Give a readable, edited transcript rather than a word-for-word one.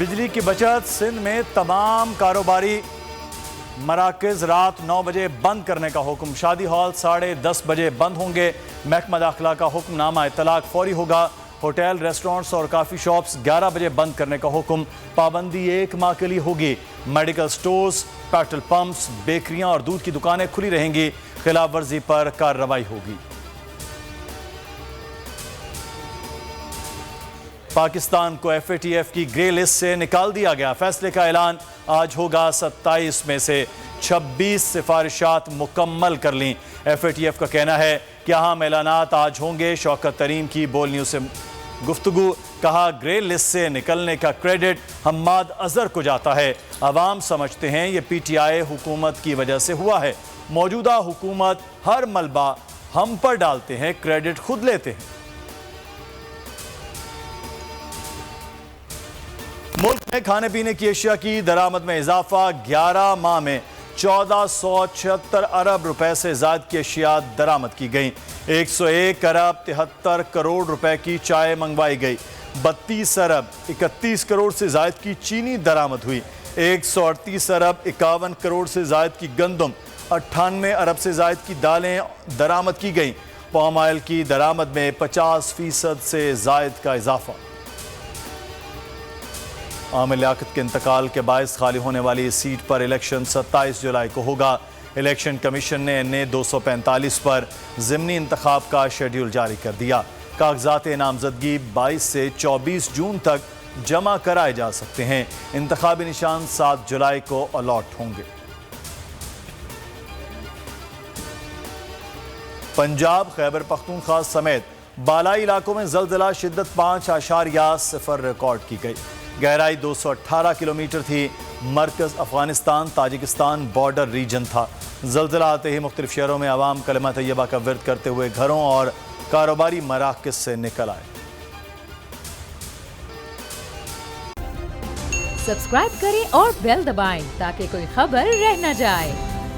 بجلی کی بچت سندھ میں تمام کاروباری مراکز رات 9 بجے بند کرنے کا حکم. شادی ہال 10:30 بجے بند ہوں گے. محکمہ داخلہ کا حکم نامہ اطلاق فوری ہوگا. ہوٹل، ریسٹورنٹس اور کافی شاپس 11 بجے بند کرنے کا حکم. پابندی 1 ماہ کے لیے ہوگی. میڈیکل سٹورز، پیٹرول پمپس، بیکریاں اور دودھ کی دکانیں کھلی رہیں گی. خلاف ورزی پر کارروائی ہوگی. پاکستان کو FATF کی گرے لسٹ سے نکال دیا گیا. فیصلے کا اعلان آج ہوگا. 27 میں سے 26 سفارشات مکمل کر لیں. FATF کا کہنا ہے کہ اہم اعلانات آج ہوں گے. شوکت ترین کی بول نیوز سے گفتگو. کہا گرے لسٹ سے نکلنے کا کریڈٹ حماد اظہر کو جاتا ہے. عوام سمجھتے ہیں یہ PTI حکومت کی وجہ سے ہوا ہے. موجودہ حکومت ہر ملبہ ہم پر ڈالتے ہیں، کریڈٹ خود لیتے ہیں. ملک میں کھانے پینے کی اشیاء کی درآمد میں اضافہ. 11 ماہ میں 1476 ارب روپے سے زائد کی اشیاء درآمد کی گئیں. 101 ارب 73 کروڑ روپے کی چائے منگوائی گئی. 32 ارب 31 کروڑ سے زائد کی چینی درآمد ہوئی. 138 ارب 51 کروڑ سے زائد کی گندم. 98 ارب سے زائد کی دالیں درآمد کی گئیں. پام آئل کی درآمد میں 50% سے زائد کا اضافہ. عامر لیاقت کے انتقال کے باعث خالی ہونے والی اس سیٹ پر الیکشن 27 جولائی کو ہوگا. الیکشن کمیشن نے NA 245 پر ضمنی انتخاب کا شیڈیول جاری کر دیا. کاغذات نامزدگی 22 سے 24 جون تک جمع کرائے جا سکتے ہیں. انتخابی نشان 7 جولائی کو الاٹ ہوں گے. پنجاب، خیبر پختونخوا سمیت بالائی علاقوں میں زلزلہ شدت 5.0 ریکارڈ کی گئی. گہرائی 218 کلومیٹر تھی. مرکز افغانستان تاجکستان بارڈر ریجن تھا. زلزلہ آتے ہی مختلف شہروں میں عوام کلمہ طیبہ کا ورد کرتے ہوئے گھروں اور کاروباری مراکز سے نکل آئے. سبسکرائب کریں اور بیل دبائیں تاکہ کوئی خبر رہ نہ جائے.